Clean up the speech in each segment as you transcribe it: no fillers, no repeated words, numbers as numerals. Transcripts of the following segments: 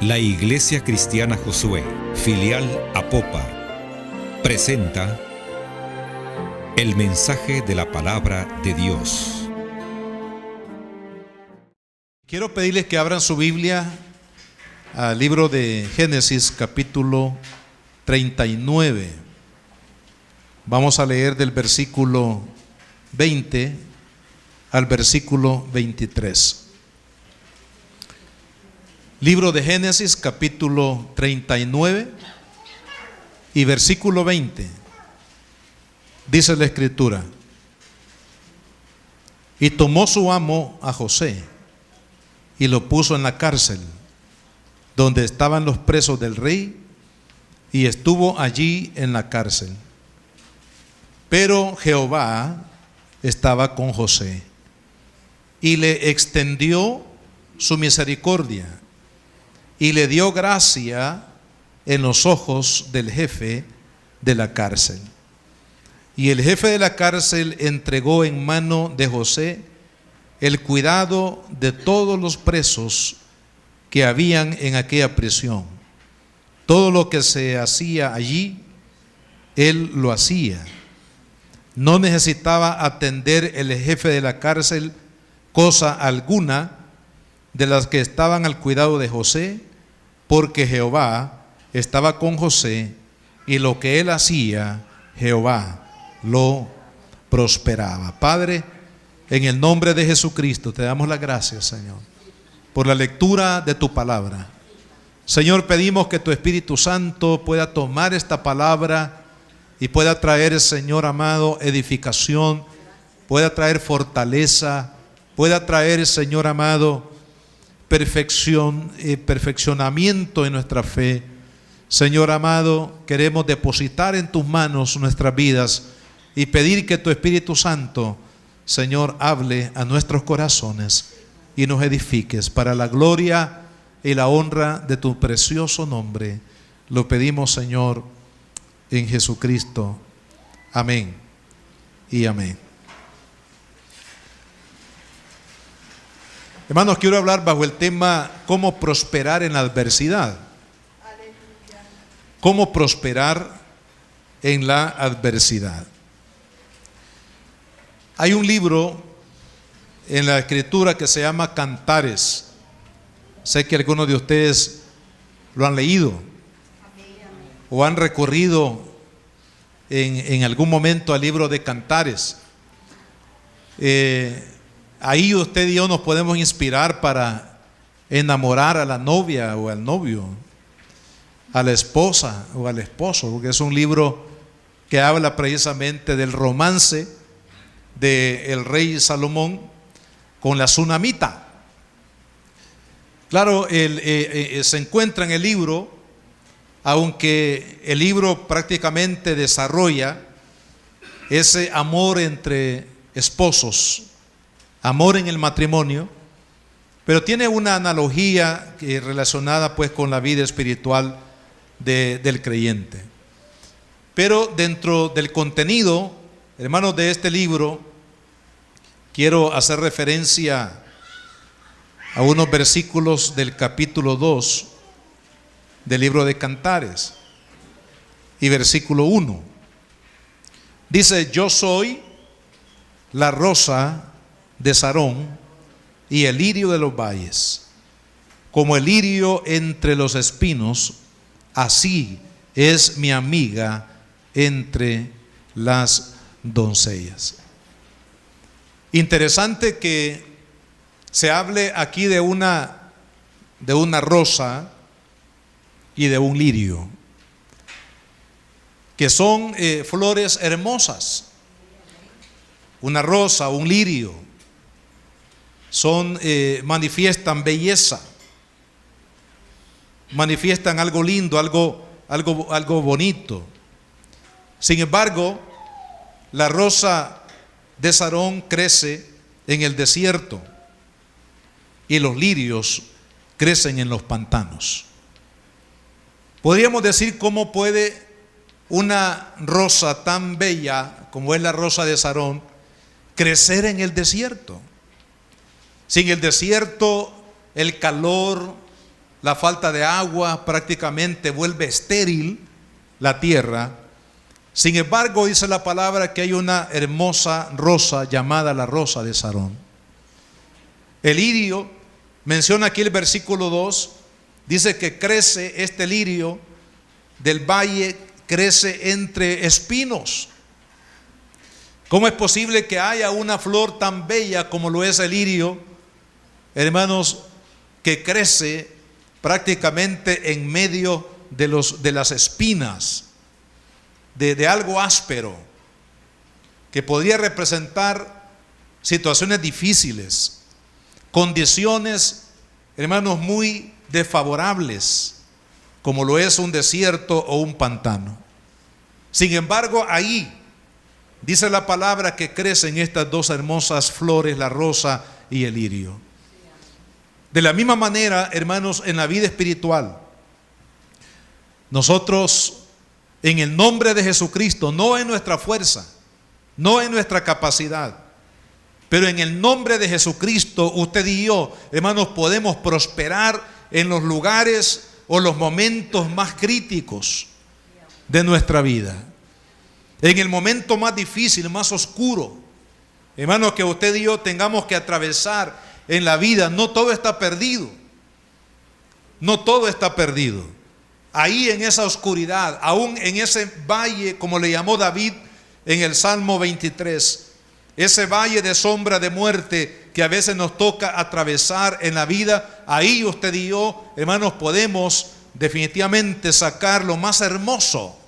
La Iglesia Cristiana Josué, filial Apopa, presenta el mensaje de la palabra de Dios. Quiero pedirles que abran su Biblia al libro de Génesis, capítulo 39. Vamos a leer del versículo 20 al versículo 23. Libro de Génesis, capítulo 39 y versículo 20. Dice la Escritura: y tomó su amo a José y lo puso en la cárcel, donde estaban los presos del rey, y estuvo allí en la cárcel. Pero Jehová estaba con José y le extendió su misericordia y le dio gracia en los ojos del jefe de la cárcel. Y el jefe de la cárcel entregó en mano de José el cuidado de todos los presos que habían en aquella prisión. Todo lo que se hacía allí, él lo hacía. No necesitaba atender el jefe de la cárcel cosa alguna de las que estaban al cuidado de José, porque Jehová estaba con José, y lo que él hacía, Jehová lo prosperaba. Padre, en el nombre de Jesucristo te damos las gracias, Señor, por la lectura de tu palabra. Señor, pedimos que tu Espíritu Santo pueda tomar esta palabra y pueda traer, Señor amado, edificación, pueda traer fortaleza, pueda traer, Señor amado, perfeccionamiento en nuestra fe. Señor amado, queremos depositar en tus manos nuestras vidas y pedir que tu Espíritu Santo, Señor, hable a nuestros corazones y nos edifiques para la gloria y la honra de tu precioso nombre. Lo pedimos, Señor, en Jesucristo. Amén y amén. Hermanos, quiero hablar bajo el tema cómo prosperar en la adversidad. Cómo prosperar en la adversidad. Hay un libro en la Escritura que se llama Cantares. Sé que algunos de ustedes lo han leído o han recorrido en algún momento al libro de Cantares. Ahí usted y yo nos podemos inspirar para enamorar a la novia o al novio, a la esposa o al esposo, porque es un libro que habla precisamente del romance del rey Salomón con la sunamita. Claro, se encuentra en el libro, aunque el libro prácticamente desarrolla ese amor entre esposos, amor en el matrimonio, pero tiene una analogía relacionada pues con la vida espiritual del creyente. Pero dentro del contenido, hermanos, de este libro, quiero hacer referencia a unos versículos del capítulo 2 del libro de Cantares y versículo 1. Dice: yo soy la rosa de Sarón y el lirio de los valles, como el lirio entre los espinos, así es mi amiga entre las doncellas. Interesante que se hable aquí de una rosa y de un lirio, que son flores hermosas. Una rosa, un lirio, manifiestan belleza, manifiestan algo lindo, algo bonito. Sin embargo, la rosa de Sarón crece en el desierto y los lirios crecen en los pantanos. Podríamos decir, ¿cómo puede una rosa tan bella como es la rosa de Sarón crecer en el desierto? Si en el desierto el calor la falta de agua prácticamente vuelve estéril la tierra. Sin embargo, dice la palabra que hay una hermosa rosa llamada la rosa de Sarón. El lirio, menciona aquí el versículo 2, dice que crece este lirio del valle, crece entre espinos. ¿Cómo es posible que haya una flor tan bella como lo es el lirio, hermanos, que crece prácticamente en medio de las espinas, de algo áspero, que podría representar situaciones difíciles, condiciones, hermanos, muy desfavorables, como lo es un desierto o un pantano? Sin embargo, ahí dice la palabra que crecen estas dos hermosas flores, la rosa y el lirio. De la misma manera, hermanos, en la vida espiritual, nosotros, en el nombre de Jesucristo, no en nuestra fuerza, no en nuestra capacidad, pero en el nombre de Jesucristo, usted y yo, hermanos, podemos prosperar en los lugares o los momentos más críticos de nuestra vida. En el momento más difícil, más oscuro, hermanos, que usted y yo tengamos que atravesar en la vida, no todo está perdido. No todo está perdido. Ahí en esa oscuridad, aún en ese valle, como le llamó David en el Salmo 23, ese valle de sombra de muerte que a veces nos toca atravesar en la vida, ahí usted y yo, hermanos, podemos definitivamente sacar lo más hermoso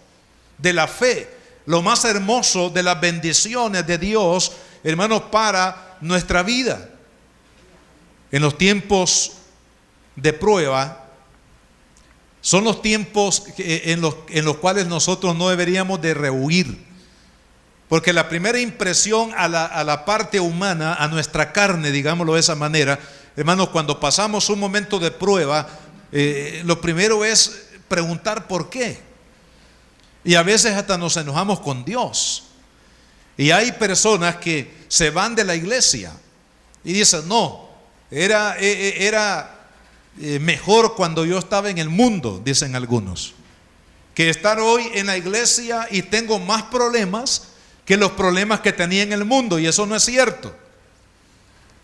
de la fe, lo más hermoso de las bendiciones de Dios, hermanos, para nuestra vida. En los tiempos de prueba, son los tiempos en los cuales nosotros no deberíamos de rehuir. Porque la primera impresión a la parte humana, a nuestra carne, digámoslo de esa manera, hermanos, cuando pasamos un momento de prueba, lo primero es preguntar por qué. Y a veces hasta nos enojamos con Dios. Y hay personas que se van de la iglesia y dicen, no, era mejor cuando yo estaba en el mundo, dicen algunos, que estar hoy en la iglesia y tengo más problemas que los problemas que tenía en el mundo. Y eso no es cierto.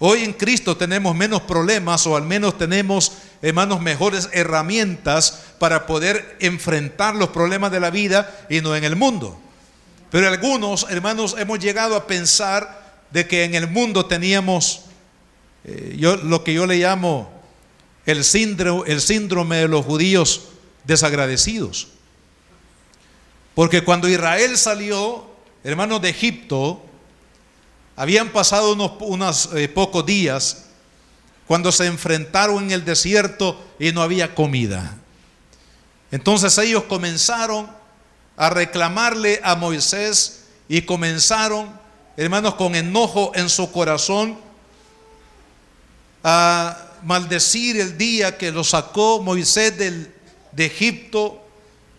Hoy en Cristo tenemos menos problemas, o al menos tenemos, hermanos, mejores herramientas para poder enfrentar los problemas de la vida y no en el mundo. Pero algunos, hermanos, hemos llegado a pensar de que en el mundo teníamos lo que yo le llamo el síndrome de los judíos desagradecidos. Porque cuando Israel salió, hermanos, de Egipto, habían pasado unos pocos días cuando se enfrentaron en el desierto y no había comida. Entonces ellos comenzaron a reclamarle a Moisés y comenzaron, hermanos, con enojo en su corazón, a maldecir el día que lo sacó Moisés de Egipto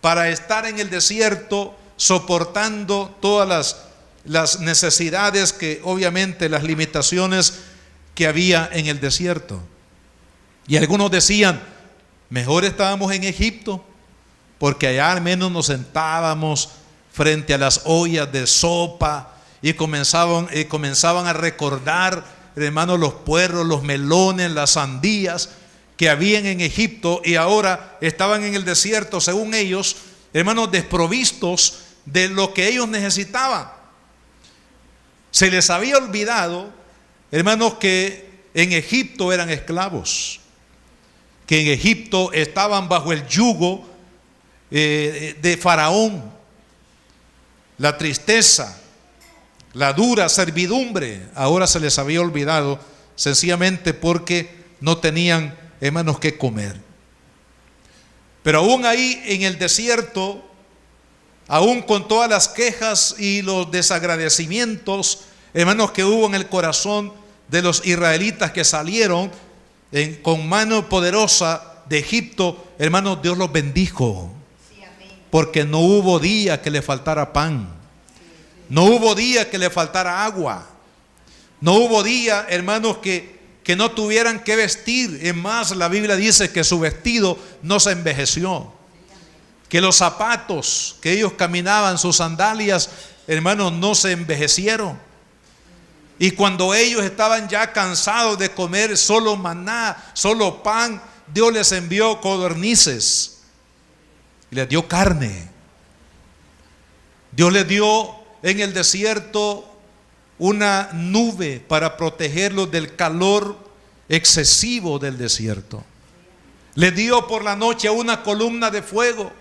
para estar en el desierto soportando todas las necesidades, que obviamente las limitaciones que había en el desierto. Y algunos decían, mejor estábamos en Egipto, porque allá al menos nos sentábamos frente a las ollas de sopa y comenzaban a recordar, hermanos, los puerros, los melones, las sandías que habían en Egipto, y ahora estaban en el desierto, según ellos, hermanos, desprovistos de lo que ellos necesitaban. Se les había olvidado, hermanos, que en Egipto eran esclavos, que en Egipto estaban bajo el yugo de Faraón, la tristeza, la dura servidumbre. Ahora se les había olvidado, sencillamente porque no tenían, hermanos, que comer. Pero aún ahí en el desierto, aún con todas las quejas y los desagradecimientos, hermanos, que hubo en el corazón de los israelitas que salieron con mano poderosa de Egipto, hermanos, Dios los bendijo. Porque no hubo día que le faltara pan. No hubo día que le faltara agua. No hubo día, hermanos, que que no tuvieran que vestir. Es más, la Biblia dice que su vestido no se envejeció, que los zapatos que ellos caminaban, sus sandalias, hermanos, no se envejecieron. Y cuando ellos estaban ya cansados de comer solo maná, solo pan, Dios les envió codornices y les dio carne. Dios les dio en el desierto una nube para protegerlos del calor excesivo del desierto. Les dio por la noche una columna de fuego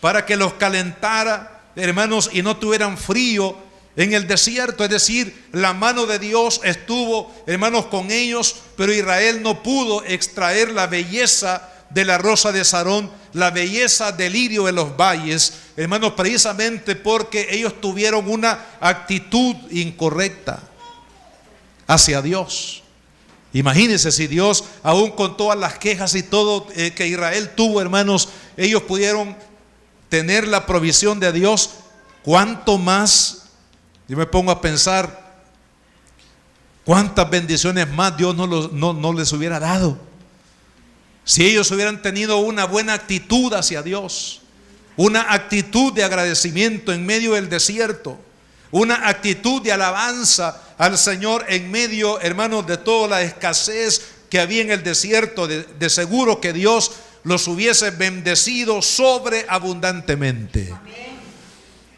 para que los calentara, hermanos, y no tuvieran frío en el desierto. Es decir, la mano de Dios estuvo, hermanos, con ellos, pero Israel no pudo extraer la belleza de la rosa de Sarón, la belleza del lirio de los valles, hermanos, precisamente porque ellos tuvieron una actitud incorrecta hacia Dios. Imagínense si Dios, aún con todas las quejas y todo que Israel tuvo, hermanos, ellos pudieron tener la provisión de Dios, ¿cuánto más? Yo me pongo a pensar cuántas bendiciones más Dios no les hubiera dado si ellos hubieran tenido una buena actitud hacia Dios, una actitud de agradecimiento en medio del desierto, una actitud de alabanza al Señor en medio, hermanos, de toda la escasez que había en el desierto. De seguro que Dios los hubiese bendecido sobreabundantemente.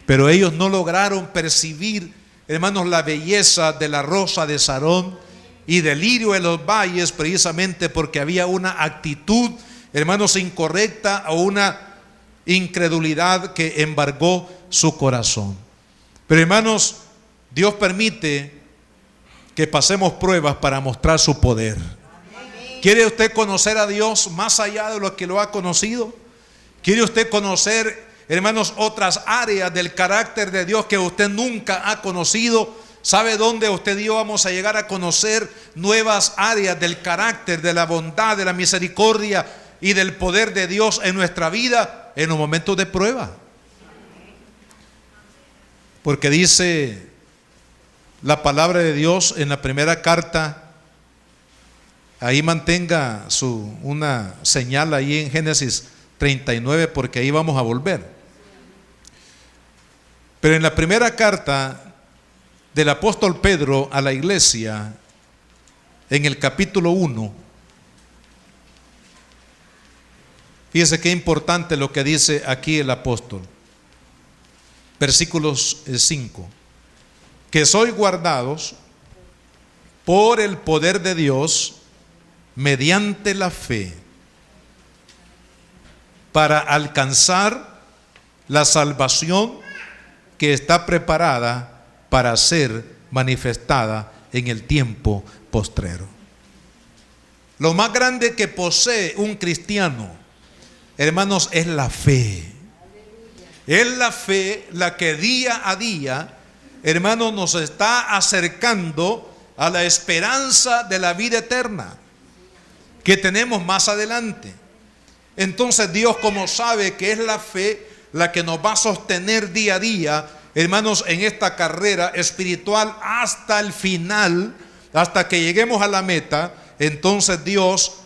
Pero ellos no lograron percibir, hermanos, la belleza de la rosa de Sarón y del lirio de los valles, precisamente porque había una actitud, hermanos, incorrecta o una incredulidad que embargó su corazón. Pero, hermanos, Dios permite que pasemos pruebas para mostrar su poder. ¿Quiere usted conocer a Dios más allá de lo que lo ha conocido? ¿Quiere usted conocer, hermanos, otras áreas del carácter de Dios que usted nunca ha conocido? ¿Sabe dónde usted y yo vamos a llegar a conocer nuevas áreas del carácter, de la bondad, de la misericordia y del poder de Dios en nuestra vida? En los momentos de prueba. Porque dice la palabra de Dios en la primera carta, ahí mantenga una señal ahí en Génesis 39, porque ahí vamos a volver. Pero en la primera carta del apóstol Pedro a la iglesia, en el capítulo 1, fíjese qué importante lo que dice aquí el apóstol. Versículos 5: que sois guardados por el poder de Dios mediante la fe, para alcanzar la salvación que está preparada para ser manifestada en el tiempo postrero. Lo más grande que posee un cristiano, hermanos, es la fe. Es la fe la que día a día, hermanos, nos está acercando a la esperanza de la vida eterna que tenemos más adelante. Entonces Dios, como sabe que es la fe la que nos va a sostener día a día, hermanos, en esta carrera espiritual hasta el final, hasta que lleguemos a la meta, entonces Dios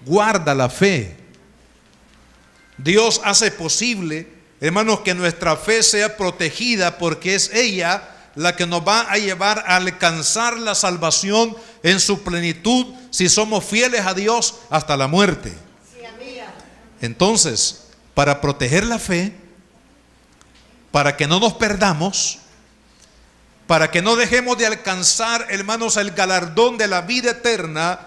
guarda la fe. Dios hace posible, hermanos, que nuestra fe sea protegida, porque es ella la que nos va a llevar a alcanzar la salvación en su plenitud si somos fieles a Dios hasta la muerte. Entonces, para proteger la fe, para que no nos perdamos, para que no dejemos de alcanzar, hermanos, el galardón de la vida eterna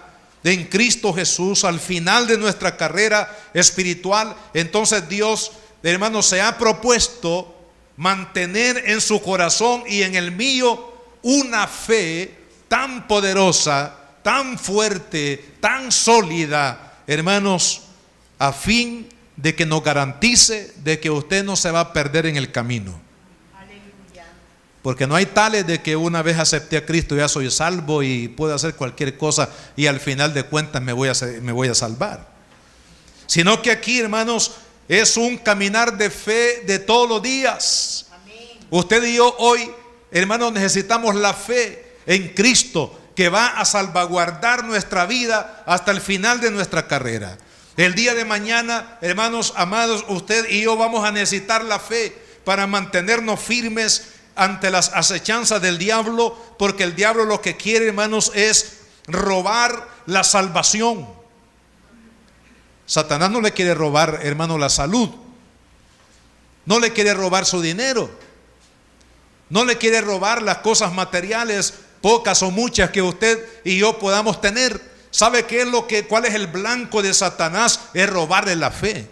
en Cristo Jesús al final de nuestra carrera espiritual, entonces Dios, hermanos, se ha propuesto mantener en su corazón y en el mío una fe tan poderosa, tan fuerte, tan sólida, hermanos, a fin de que nos garantice de que usted no se va a perder en el camino. Porque no hay tales de que una vez acepté a Cristo ya soy salvo y puedo hacer cualquier cosa y al final de cuentas me voy a salvar. Sino que aquí, hermanos, es un caminar de fe de todos los días. Amén. Usted y yo hoy, hermanos, necesitamos la fe en Cristo que va a salvaguardar nuestra vida hasta el final de nuestra carrera. El día de mañana, hermanos amados, usted y yo vamos a necesitar la fe para mantenernos firmes ante las acechanzas del diablo, porque el diablo lo que quiere, hermanos, es robar la salvación. Satanás no le quiere robar, hermano, la salud. No le quiere robar su dinero. No le quiere robar las cosas materiales, pocas o muchas, que usted y yo podamos tener. ¿Sabe qué es cuál es el blanco de Satanás? Es robarle la fe.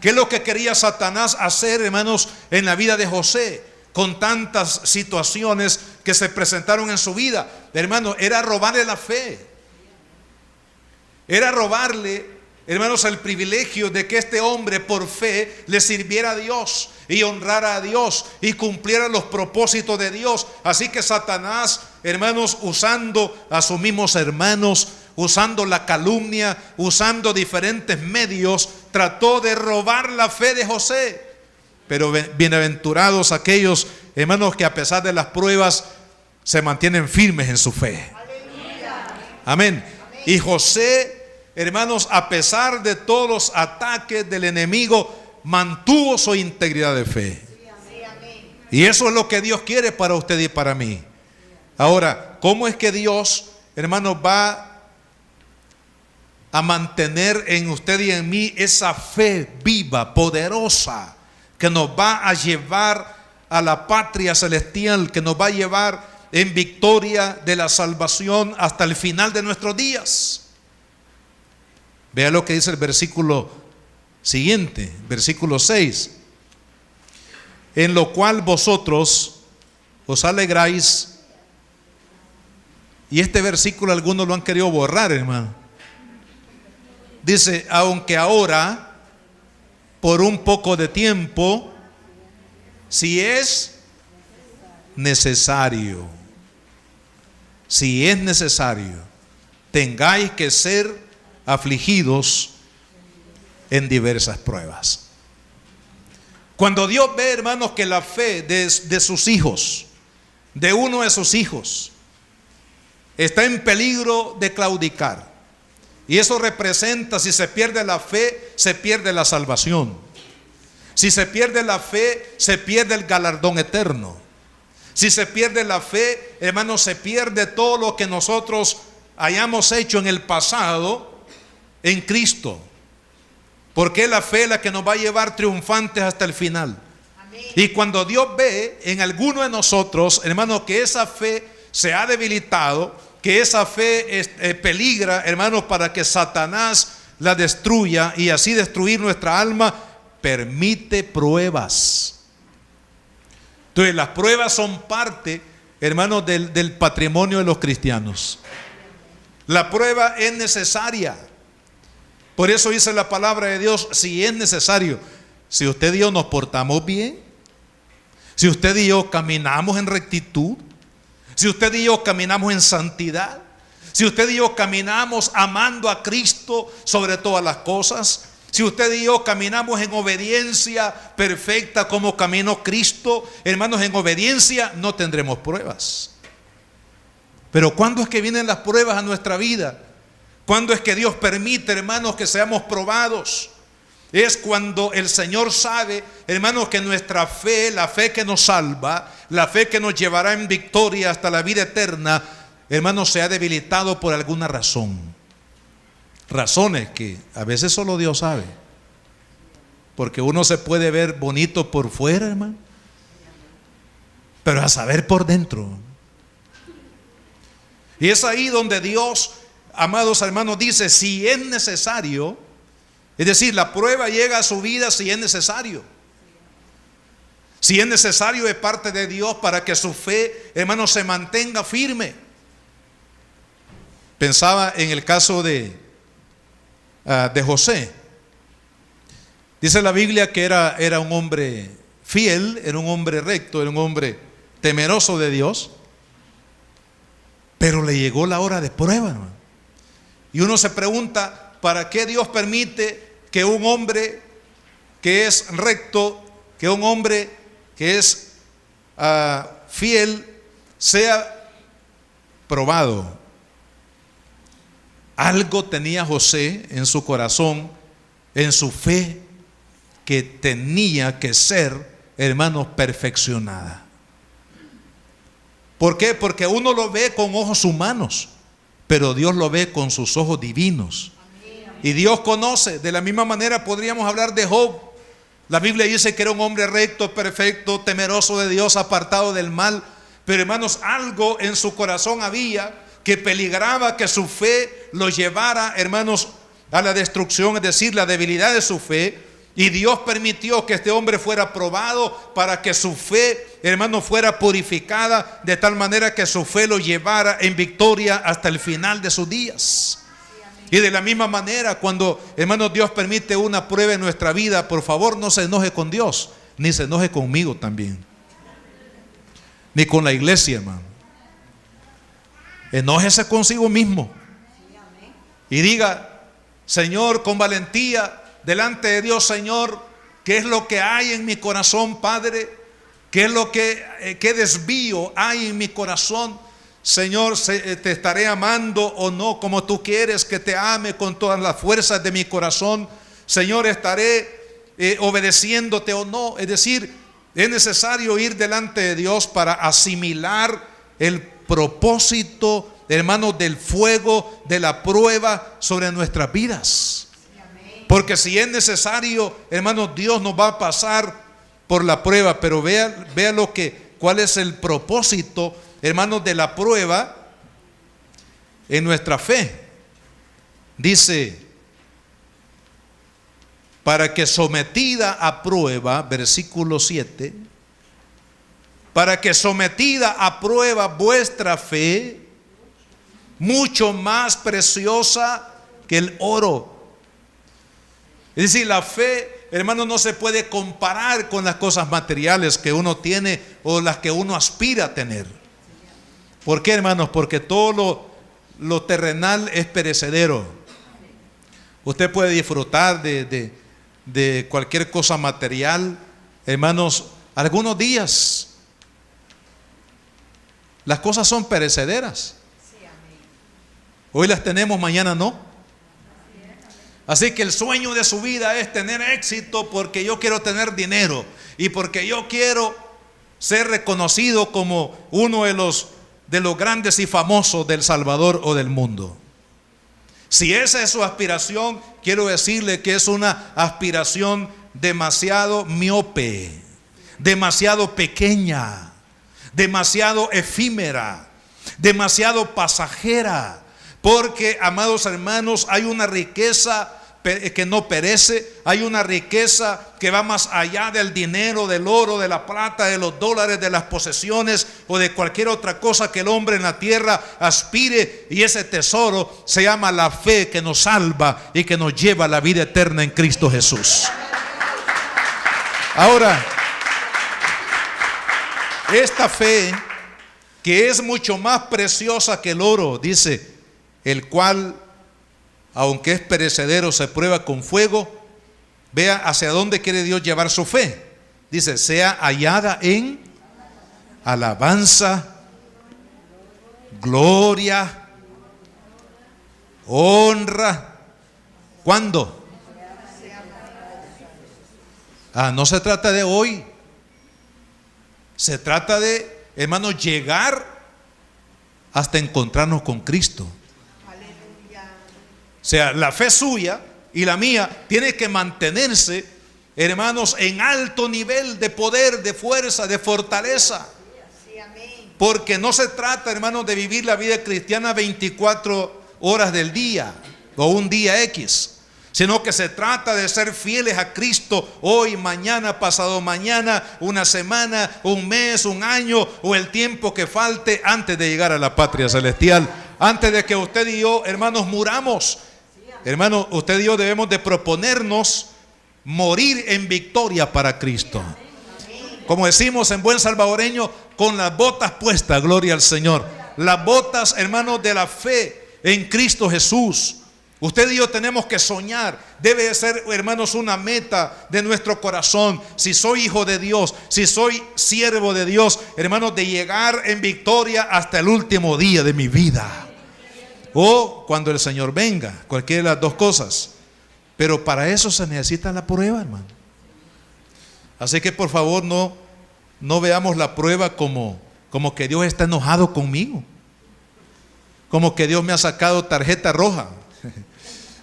¿Qué es lo que quería Satanás hacer, hermanos, en la vida de José? Con tantas situaciones que se presentaron en su vida, hermanos, era robarle la fe. Era robarle, hermanos, el privilegio de que este hombre por fe le sirviera a Dios y honrara a Dios y cumpliera los propósitos de Dios. Así que Satanás, hermanos, usando a sus mismos hermanos, usando la calumnia, usando diferentes medios, trató de robar la fe de José. Pero bienaventurados aquellos, hermanos, que a pesar de las pruebas se mantienen firmes en su fe. Amén. Y José, hermanos, a pesar de todos los ataques del enemigo, mantuvo su integridad de fe. Y eso es lo que Dios quiere para usted y para mí. Ahora, ¿cómo es que Dios, hermanos, va a mantener en usted y en mí esa fe viva, poderosa, que nos va a llevar a la patria celestial, que nos va a llevar en victoria de la salvación hasta el final de nuestros días? Vea lo que dice el versículo siguiente, versículo 6. En lo cual vosotros os alegráis. Y este versículo algunos lo han querido borrar, hermano. Dice, aunque ahora, por un poco de tiempo, si es necesario, tengáis que ser afligidos en diversas pruebas. Cuando Dios ve, hermanos, que la fe de sus hijos, de uno de sus hijos, está en peligro de claudicar, y eso representa, si se pierde la fe, se pierde la salvación. Si se pierde la fe, se pierde el galardón eterno. Si se pierde la fe, hermanos, se pierde todo lo que nosotros hayamos hecho en el pasado en Cristo. Porque es la fe la que nos va a llevar triunfantes hasta el final. Amén. Y cuando Dios ve en alguno de nosotros, hermanos, que esa fe se ha debilitado, que esa fe peligra, hermanos, para que Satanás la destruya y así destruir nuestra alma, permite pruebas. Entonces las pruebas son parte, hermanos, del patrimonio de los cristianos. La prueba es necesaria. Por eso dice la palabra de Dios, si es necesario. Si usted y yo nos portamos bien, si usted y yo caminamos en rectitud, si usted y yo caminamos en santidad, si usted y yo caminamos amando a Cristo sobre todas las cosas, si usted y yo caminamos en obediencia perfecta como caminó Cristo, hermanos, en obediencia no tendremos pruebas. Pero ¿cuándo es que vienen las pruebas a nuestra vida? ¿Cuándo es que Dios permite, hermanos, que seamos probados? Es cuando el Señor sabe, hermanos, que nuestra fe, la fe que nos salva, la fe que nos llevará en victoria hasta la vida eterna, hermanos, se ha debilitado por alguna razón. Razones que a veces solo Dios sabe. Porque uno se puede ver bonito por fuera, hermano, pero a saber por dentro. Y es ahí donde Dios, amados hermanos, dice, si es necesario. Es decir, la prueba llega a su vida si es necesario. Si es necesario de parte de Dios para que su fe, hermanos, se mantenga firme. Pensaba en el caso de José. Dice la Biblia que era un hombre fiel, era un hombre recto, era un hombre temeroso de Dios. Pero le llegó la hora de prueba, hermano. Y uno se pregunta, ¿para qué Dios permite que un hombre que es recto, que un hombre que es fiel, sea probado. Algo tenía José en su corazón, en su fe, que tenía que ser, hermanos, perfeccionada. ¿Por qué? Porque uno lo ve con ojos humanos, pero Dios lo ve con sus ojos divinos. Y Dios conoce. De la misma manera podríamos hablar de Job. La Biblia dice que era un hombre recto, perfecto, temeroso de Dios, apartado del mal. Pero hermanos, algo en su corazón había que peligraba que su fe lo llevara, hermanos, a la destrucción, es decir, la debilidad de su fe. Y Dios permitió que este hombre fuera probado para que su fe, hermanos, fuera purificada, de tal manera que su fe lo llevara en victoria hasta el final de sus días. Y de la misma manera, cuando, hermanos, Dios permite una prueba en nuestra vida, por favor no se enoje con Dios, ni se enoje conmigo también, ni con la iglesia, hermano. Enójese consigo mismo y diga: Señor, con valentía delante de Dios, Señor, ¿qué es lo que hay en mi corazón, Padre? ¿Qué es lo que qué desvío hay en mi corazón? Señor, te estaré amando o no como tú quieres que te ame con todas las fuerzas de mi corazón. Señor, estaré obedeciéndote o no. Es decir, es necesario ir delante de Dios para asimilar el propósito, hermanos, del fuego, de la prueba sobre nuestras vidas. Porque si es necesario, hermanos, Dios nos va a pasar por la prueba. Pero vea cuál es el propósito, hermanos, de la prueba en nuestra fe. Dice: para que sometida a prueba, versículo 7, para que sometida a prueba vuestra fe, mucho más preciosa que el oro. Es decir, la fe, hermano, no se puede comparar con las cosas materiales que uno tiene o las que uno aspira a tener. ¿Por qué, hermanos? Porque todo lo terrenal es perecedero. Usted puede disfrutar de cualquier cosa material, hermanos, algunos días. Las cosas son perecederas. Hoy las tenemos, mañana no. Así que el sueño de su vida es tener éxito porque yo quiero tener dinero y porque yo quiero ser reconocido como uno de los grandes y famosos del Salvador o del mundo. Si esa es su aspiración, quiero decirle que es una aspiración demasiado miope, demasiado pequeña, demasiado efímera, demasiado pasajera. Porque, amados hermanos, hay una riqueza que no perece, hay una riqueza que va más allá del dinero, del oro, de la plata, de los dólares, de las posesiones o de cualquier otra cosa que el hombre en la tierra aspire. Y ese tesoro se llama la fe, que nos salva y que nos lleva a la vida eterna en Cristo Jesús. Ahora, esta fe, que es mucho más preciosa que el oro, dice: el cual, aunque es perecedero, se prueba con fuego. Vea hacia dónde quiere Dios llevar su fe. Dice: sea hallada en alabanza, gloria, honra. ¿Cuándo? No se trata de hoy. Se trata de, hermanos, llegar hasta encontrarnos con Cristo. O sea, la fe suya y la mía tiene que mantenerse, hermanos, en alto nivel de poder, de fuerza, de fortaleza. Porque no se trata, hermanos, de vivir la vida cristiana 24 horas del día o un día X, sino que se trata de ser fieles a Cristo hoy, mañana, pasado mañana, una semana, un mes, un año o el tiempo que falte antes de llegar a la patria celestial, antes de que usted y yo, hermanos, muramos. Hermano, usted y yo debemos de proponernos morir en victoria para Cristo. Como decimos en buen salvadoreño, con las botas puestas, gloria al Señor. Las botas, hermanos, de la fe en Cristo Jesús. Usted y yo tenemos que soñar. Debe de ser, hermanos, una meta de nuestro corazón. Si soy hijo de Dios, si soy siervo de Dios, hermanos, de llegar en victoria hasta el último día de mi vida. O cuando el Señor venga, cualquiera de las dos cosas. Pero para eso se necesita la prueba, hermano. Así que por favor no veamos la prueba como que Dios está enojado conmigo, como que Dios me ha sacado tarjeta roja,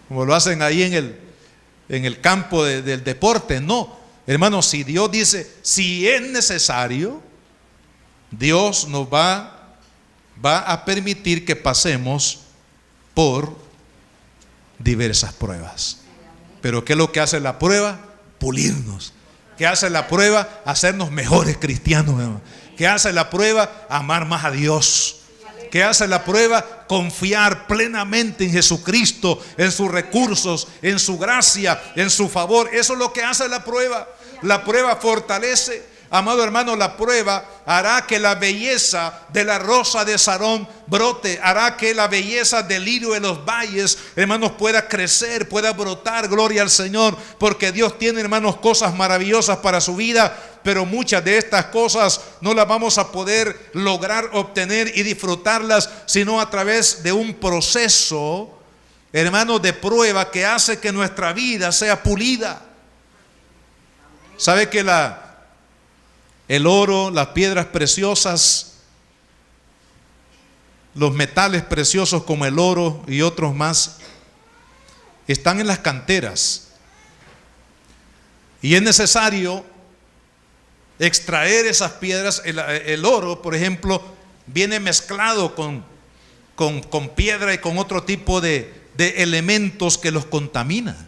como lo hacen ahí en el campo del deporte. No, hermanos, si Dios dice, si es necesario, Dios nos va a permitir que pasemos por diversas pruebas. Pero ¿qué es lo que hace la prueba? Pulirnos. ¿Qué hace la prueba? Hacernos mejores cristianos, hermano. ¿Qué hace la prueba? Amar más a Dios. ¿Qué hace la prueba? Confiar plenamente en Jesucristo, en sus recursos, en su gracia, en su favor. Eso es lo que hace la prueba. La prueba fortalece. Amado hermano, la prueba hará que la belleza de la rosa de Sarón brote, hará que la belleza del lirio de los valles, hermanos, pueda crecer, pueda brotar. Gloria al Señor, porque Dios tiene, hermanos, cosas maravillosas para su vida, pero muchas de estas cosas no las vamos a poder lograr obtener y disfrutarlas sino a través de un proceso, hermanos, de prueba que hace que nuestra vida sea pulida. ¿Sabe que el oro, las piedras preciosas, los metales preciosos como el oro y otros más, están en las canteras? Y es necesario extraer esas piedras. El oro, por ejemplo, viene mezclado con piedra y con otro tipo de elementos que los contaminan.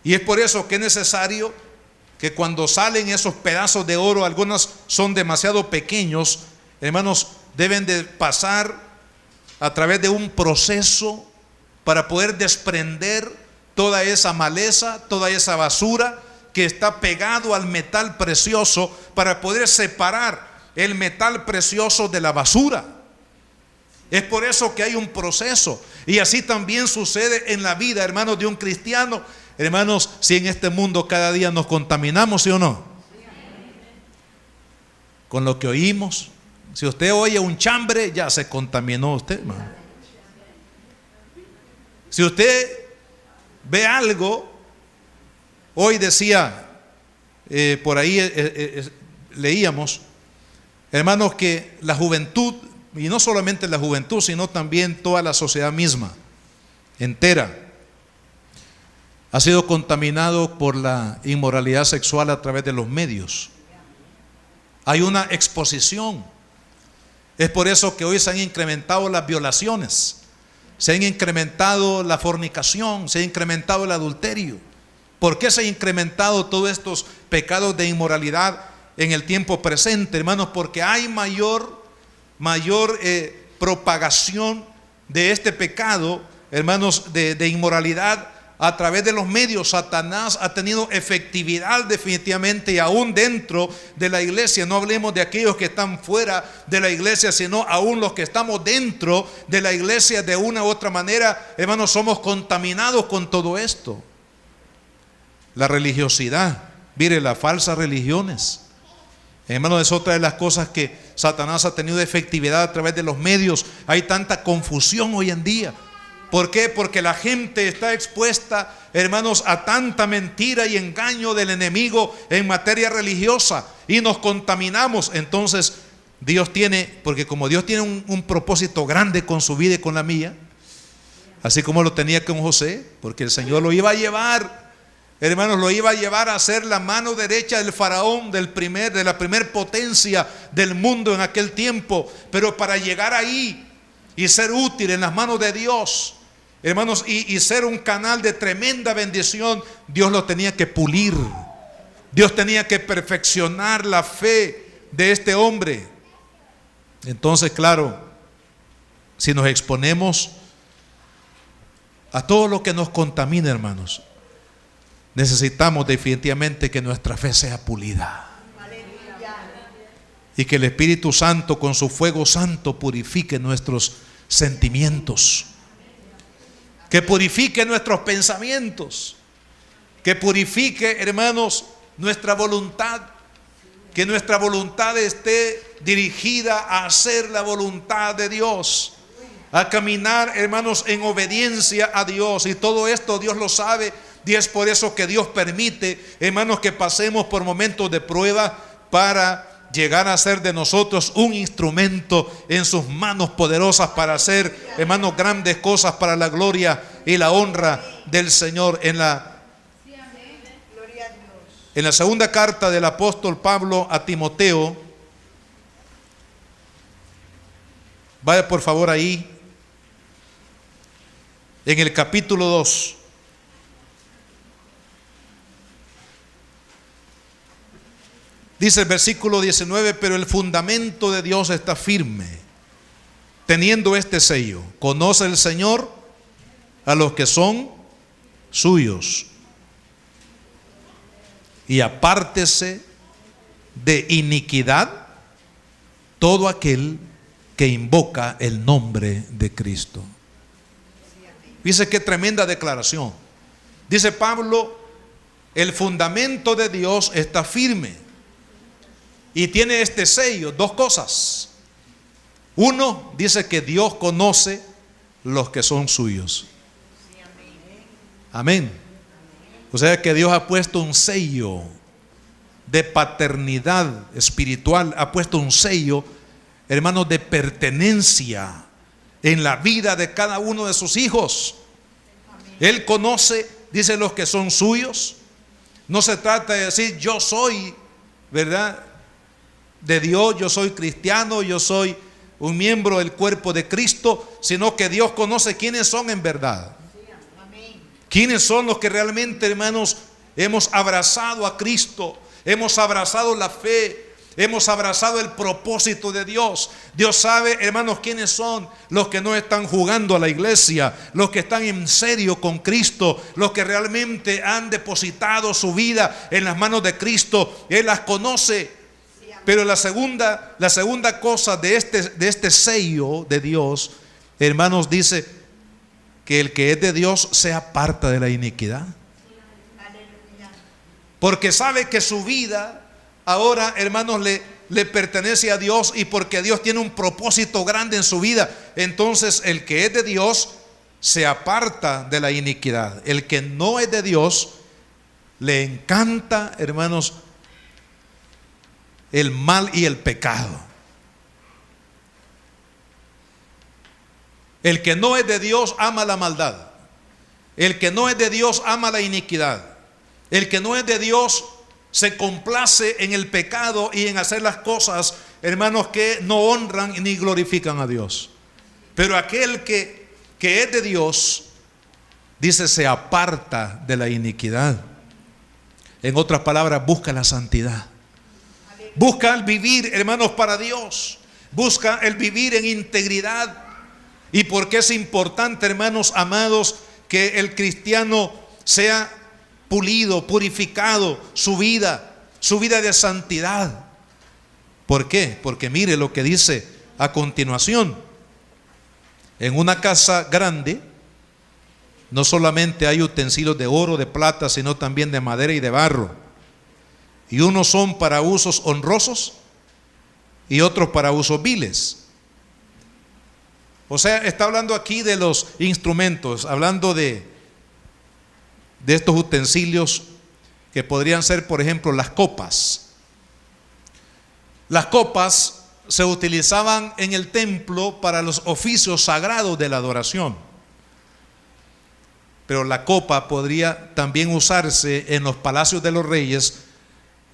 Y es por eso que es necesario que cuando salen esos pedazos de oro, algunos son demasiado pequeños, hermanos, deben de pasar a través de un proceso para poder desprender toda esa maleza, toda esa basura que está pegado al metal precioso, para poder separar el metal precioso de la basura. Es por eso que hay un proceso. Y así también sucede en la vida, hermanos, de un cristiano. Hermanos, si en este mundo cada día nos contaminamos, ¿sí o no? Con lo que oímos. Si usted oye un chambre, ya se contaminó usted, hermano. Si usted ve algo, hoy decía, por ahí leíamos, hermanos, que la juventud, y no solamente la juventud, sino también toda la sociedad misma, entera, ha sido contaminado por la inmoralidad sexual a través de los medios. Hay una exposición. Es por eso que hoy se han incrementado las violaciones, se han incrementado la fornicación, se ha incrementado el adulterio. ¿Por qué se ha incrementado todos estos pecados de inmoralidad en el tiempo presente, hermanos? Porque hay mayor propagación de este pecado, hermanos, de inmoralidad a través de los medios. Satanás ha tenido efectividad definitivamente, y aún dentro de la iglesia. No hablemos de aquellos que están fuera de la iglesia, sino aún los que estamos dentro de la iglesia. De una u otra manera, hermanos, somos contaminados con todo esto. La religiosidad, mire, las falsas religiones, hermanos, es otra de las cosas que Satanás ha tenido efectividad a través de los medios. Hay tanta confusión hoy en día. ¿Por qué? Porque la gente está expuesta, hermanos, a tanta mentira y engaño del enemigo en materia religiosa, y nos contaminamos. Entonces Dios tiene, porque como Dios tiene un propósito grande con su vida y con la mía, así como lo tenía con José, porque el Señor lo iba a llevar, hermanos, lo iba a llevar a ser la mano derecha del faraón, de la primer potencia del mundo en aquel tiempo. Pero para llegar ahí y ser útil en las manos de Dios, hermanos, y ser un canal de tremenda bendición, Dios lo tenía que pulir. Dios tenía que perfeccionar la fe de este hombre. Entonces, claro, si nos exponemos a todo lo que nos contamina, hermanos, necesitamos definitivamente que nuestra fe sea pulida, y que el Espíritu Santo con su fuego santo purifique nuestros sentimientos. que purifique nuestros pensamientos, que purifique, hermanos, nuestra voluntad, que nuestra voluntad esté dirigida a hacer la voluntad de Dios, a caminar, hermanos, en obediencia a Dios. Y todo esto Dios lo sabe, y es por eso que Dios permite, hermanos, que pasemos por momentos de prueba para llegar a ser de nosotros un instrumento en sus manos poderosas para hacer, hermanos, grandes cosas para la gloria y la honra del Señor. En la segunda carta del apóstol Pablo a Timoteo, vaya por favor ahí, en el capítulo 2. Dice el versículo 19: pero el fundamento de Dios está firme, teniendo este sello: conoce el Señor a los que son suyos, y apártese de iniquidad todo aquel que invoca el nombre de Cristo. Dice qué tremenda declaración. Dice Pablo: el fundamento de Dios está firme y tiene este sello. Dos cosas. Uno, dice que Dios conoce los que son suyos. Amén. O sea que Dios ha puesto un sello de paternidad espiritual, ha puesto un sello, hermanos, de pertenencia en la vida de cada uno de sus hijos. Él conoce, dice, los que son suyos. No se trata de decir yo soy, ¿verdad?, de Dios, yo soy cristiano, yo soy un miembro del cuerpo de Cristo, sino que Dios conoce quiénes son en verdad. ¿Quiénes son los que realmente, hermanos, hemos abrazado a Cristo, hemos abrazado la fe, hemos abrazado el propósito de Dios? Dios sabe, hermanos, quiénes son los que no están jugando a la iglesia, los que están en serio con Cristo, los que realmente han depositado su vida en las manos de Cristo. Él las conoce. Pero la segunda cosa de este sello de Dios, hermanos, dice que el que es de Dios se aparta de la iniquidad. Porque sabe que su vida ahora, hermanos, le pertenece a Dios, y porque Dios tiene un propósito grande en su vida, entonces el que es de Dios se aparta de la iniquidad. El que no es de Dios le encanta, hermanos, el mal y el pecado. El que no es de Dios ama la maldad. El que no es de Dios ama la iniquidad. El que no es de Dios se complace en el pecado y en hacer las cosas, hermanos, que no honran ni glorifican a Dios. Pero aquel que es de Dios, dice, se aparta de la iniquidad. En otras palabras, busca la santidad. Busca el vivir, hermanos, para Dios. Busca el vivir en integridad. ¿Y por qué es importante, hermanos amados, que el cristiano sea pulido, purificado, su vida de santidad? ¿Por qué? Porque mire lo que dice a continuación. En una casa grande no solamente hay utensilios de oro, de plata, sino también de madera y de barro. Y unos son para usos honrosos y otros para usos viles. O sea, está hablando aquí de los instrumentos, hablando de estos utensilios que podrían ser, por ejemplo, las copas. Las copas se utilizaban en el templo para los oficios sagrados de la adoración. Pero la copa podría también usarse en los palacios de los reyes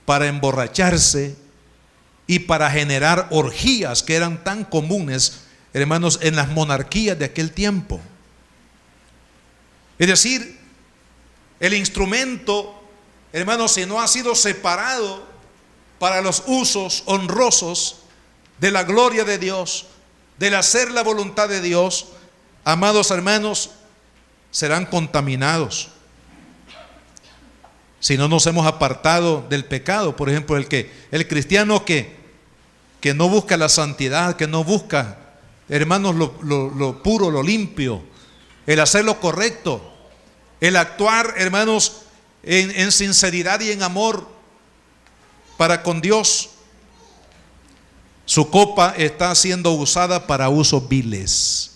para emborracharse y para generar orgías que eran tan comunes, hermanos, en las monarquías de aquel tiempo. Es decir, el instrumento, hermanos, si no ha sido separado para los usos honrosos de la gloria de Dios, del hacer la voluntad de Dios, amados hermanos, serán contaminados. Si no nos hemos apartado del pecado, por ejemplo, el cristiano que no busca la santidad, que no busca, hermanos, lo puro, lo limpio, el hacer lo correcto, el actuar, hermanos, en sinceridad y en amor para con Dios. Su copa está siendo usada para usos viles.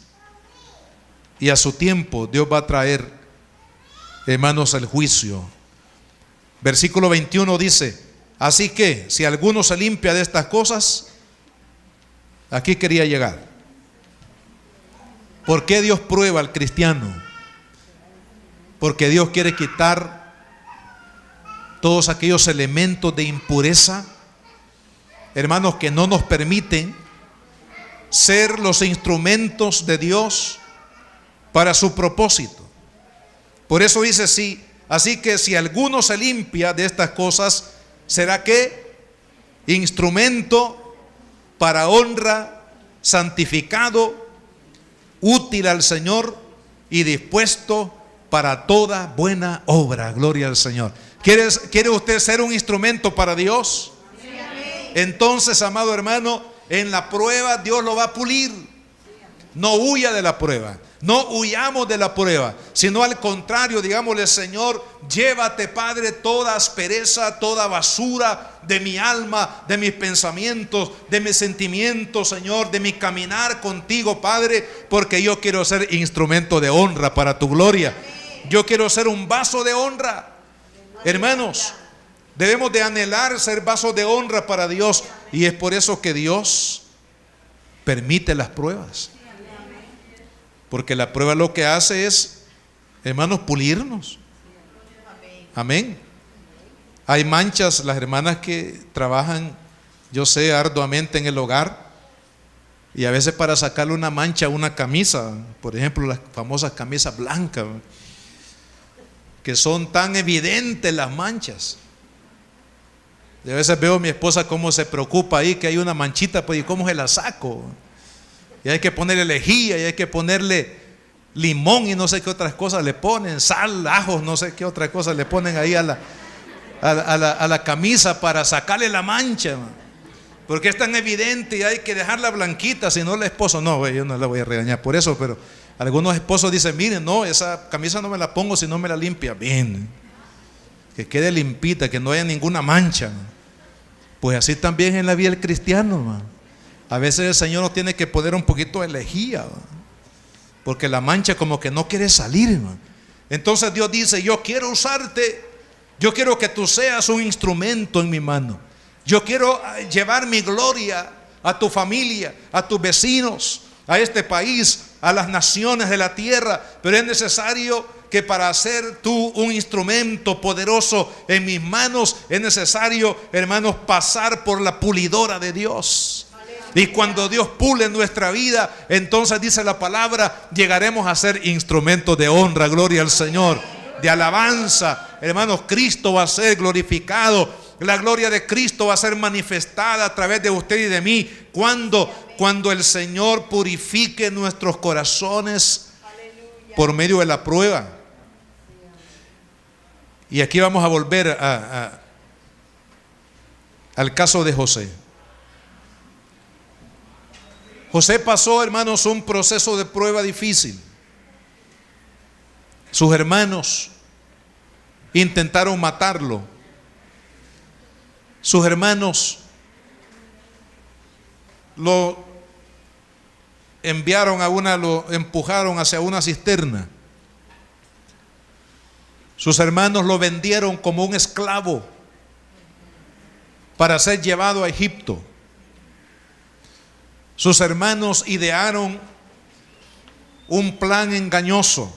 Y a su tiempo Dios va a traer, hermanos, el juicio. Versículo 21 dice: así que si alguno se limpia de estas cosas, aquí quería llegar. ¿Por qué Dios prueba al cristiano? Porque Dios quiere quitar todos aquellos elementos de impureza, hermanos, que no nos permiten ser los instrumentos de Dios para su propósito. Por eso dice sí. Así que si alguno se limpia de estas cosas, será que instrumento para honra, santificado, útil al Señor y dispuesto para toda buena obra. Gloria al Señor. ¿Quiere usted ser un instrumento para Dios? Entonces, amado hermano, en la prueba Dios lo va a pulir. No huya de la prueba. No huyamos de la prueba, sino al contrario, digámosle: Señor, llévate, Padre, toda aspereza, toda basura de mi alma, de mis pensamientos, de mis sentimientos, Señor, de mi caminar contigo, Padre, porque yo quiero ser instrumento de honra para tu gloria. Yo quiero ser un vaso de honra. Hermanos, debemos de anhelar ser vasos de honra para Dios, y es por eso que Dios permite las pruebas. Porque la prueba lo que hace es, hermanos, pulirnos. Amén. Hay manchas, las hermanas que trabajan, yo sé, arduamente en el hogar, y a veces para sacarle una mancha a una camisa, por ejemplo, las famosas camisas blancas, que son tan evidentes las manchas. Y a veces veo a mi esposa cómo se preocupa ahí, que hay una manchita, pues, ¿y cómo se la saco? Y hay que ponerle lejía, y hay que ponerle limón y no sé qué otras cosas le ponen, sal, ajos, no sé qué otra cosa le ponen ahí a la camisa para sacarle la mancha, porque es tan evidente y hay que dejarla blanquita, si no el esposo, no, yo no la voy a regañar por eso, pero algunos esposos dicen: miren, no, esa camisa no me la pongo si no me la limpia bien, que quede limpita, que no haya ninguna mancha. Pues así también en la vida del cristiano, hermano. A veces el Señor nos tiene que poner un poquito de lejía, porque la mancha como que no quiere salir, hermano. Entonces Dios dice: yo quiero usarte, yo quiero que tú seas un instrumento en mi mano. Yo quiero llevar mi gloria a tu familia, a tus vecinos, a este país, a las naciones de la tierra. Pero es necesario que para ser tú un instrumento poderoso en mis manos, es necesario, hermanos, pasar por la pulidora de Dios. Y cuando Dios pule nuestra vida, entonces dice la palabra, llegaremos a ser instrumentos de honra, gloria al Señor, de alabanza. Hermanos, Cristo va a ser glorificado. La gloria de Cristo va a ser manifestada a través de usted y de mí cuando el Señor purifique nuestros corazones por medio de la prueba. Y aquí vamos a volver al caso de José. José pasó, hermanos, un proceso de prueba difícil. Sus hermanos intentaron matarlo. Sus hermanos lo empujaron hacia una cisterna. Sus hermanos lo vendieron como un esclavo para ser llevado a Egipto. Sus hermanos idearon un plan engañoso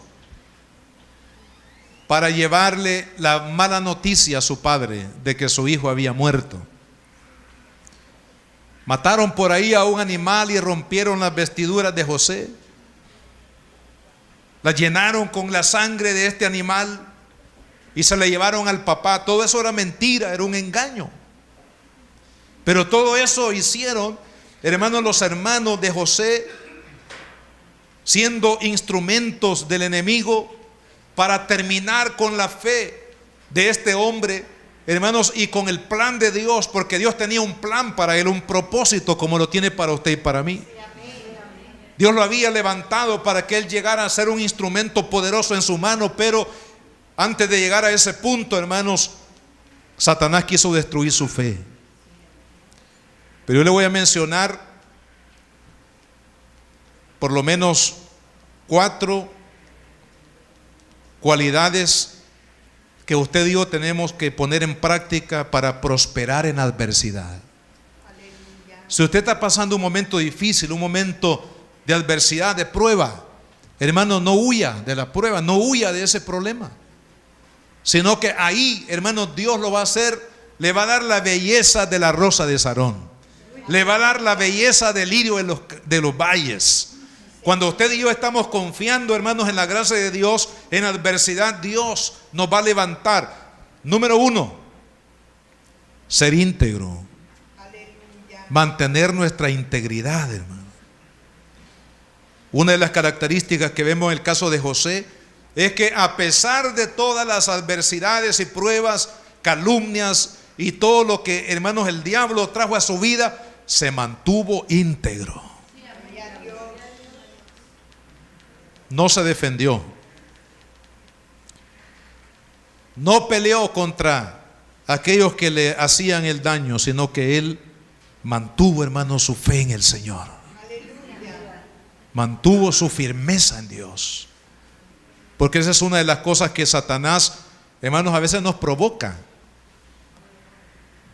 para llevarle la mala noticia a su padre de que su hijo había muerto. Mataron por ahí a un animal y rompieron las vestiduras de José. Las llenaron con la sangre de este animal y se la llevaron al papá. Todo eso era mentira, era un engaño. Pero todo eso hicieron, hermanos, los hermanos de José, siendo instrumentos del enemigo para terminar con la fe de este hombre, hermanos, y con el plan de Dios, porque Dios tenía un plan para él, un propósito como lo tiene para usted y para mí. Dios lo había levantado para que él llegara a ser un instrumento poderoso en su mano, pero antes de llegar a ese punto, hermanos, Satanás quiso destruir su fe. Pero yo le voy a mencionar por lo menos 4 cualidades que usted y yo tenemos que poner en práctica para prosperar en adversidad. Si usted está pasando un momento difícil, un momento de adversidad, de prueba, hermano, no huya de la prueba, no huya de ese problema, sino que ahí, hermano, Dios lo va a hacer, le va a dar la belleza de la rosa de Sarón, le va a dar la belleza del lirio de los valles. Cuando usted y yo estamos confiando, hermanos, en la gracia de Dios, en adversidad, Dios nos va a levantar. Número 1, ser íntegro. Mantener nuestra integridad, hermano. Una de las características que vemos en el caso de José es que a pesar de todas las adversidades y pruebas, calumnias y todo lo que, hermanos, el diablo trajo a su vida, se mantuvo íntegro. No se defendió, no peleó contra aquellos que le hacían el daño, sino que él mantuvo, hermano, su fe en el Señor. Mantuvo su firmeza en Dios. Porque esa es una de las cosas que Satanás, hermanos, a veces nos provoca.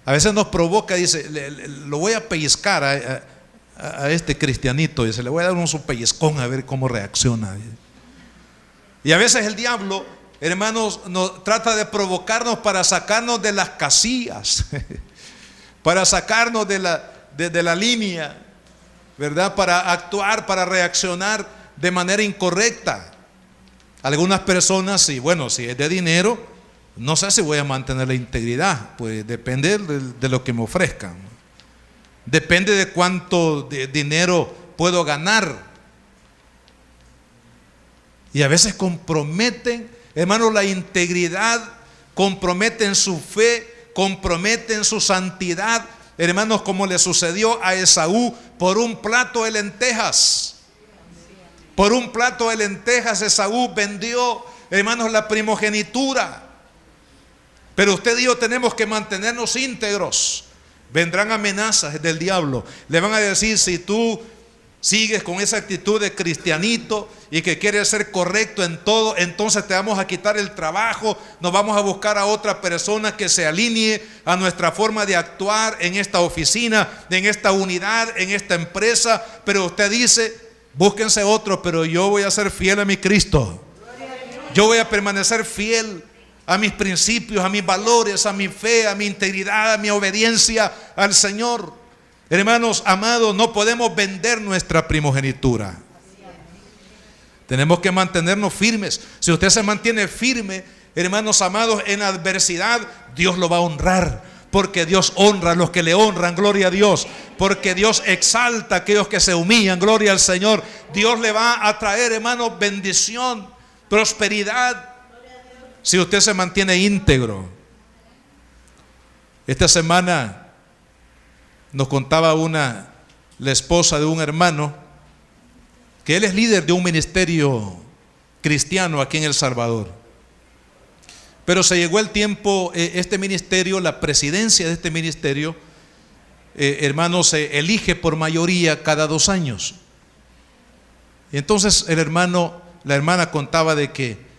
A veces nos provoca, dice, lo voy a pellizcar a este cristianito, dice, le voy a dar un su pellizcón a ver cómo reacciona. Y a veces el diablo, hermanos, nos trata de provocarnos para sacarnos de las casillas, para sacarnos de la línea, ¿verdad? Para actuar, para reaccionar de manera incorrecta. Algunas personas, sí, bueno, si es de dinero, no sé si voy a mantener la integridad, pues depende de lo que me ofrezcan. Depende de cuánto dinero puedo ganar. Y a veces comprometen, hermanos, la integridad, comprometen su fe, comprometen su santidad, hermanos, como le sucedió a Esaú por un plato de lentejas. Por un plato de lentejas Esaú vendió, hermanos, la primogenitura. Pero usted y yo tenemos que mantenernos íntegros. Vendrán amenazas del diablo. Le van a decir, si tú sigues con esa actitud de cristianito y que quieres ser correcto en todo, entonces te vamos a quitar el trabajo, nos vamos a buscar a otra persona que se alinee a nuestra forma de actuar en esta oficina, en esta unidad, en esta empresa. Pero usted dice, búsquense otro, pero yo voy a ser fiel a mi Cristo. Yo voy a permanecer fiel a mis principios, a mis valores, a mi fe, a mi integridad, a mi obediencia al Señor. Hermanos amados, no podemos vender nuestra primogenitura. Tenemos que mantenernos firmes. Si usted se mantiene firme, hermanos amados, en adversidad, Dios lo va a honrar. Porque Dios honra a los que le honran, gloria a Dios. Porque Dios exalta a aquellos que se humillan, gloria al Señor. Dios le va a traer, hermanos, bendición, prosperidad, si usted se mantiene íntegro. Esta semana nos contaba la esposa de un hermano, que él es líder de un ministerio cristiano aquí en El Salvador. Pero se llegó el tiempo, este ministerio, la presidencia de este ministerio, hermanos, se elige por mayoría cada 2 años. Y entonces la hermana contaba de que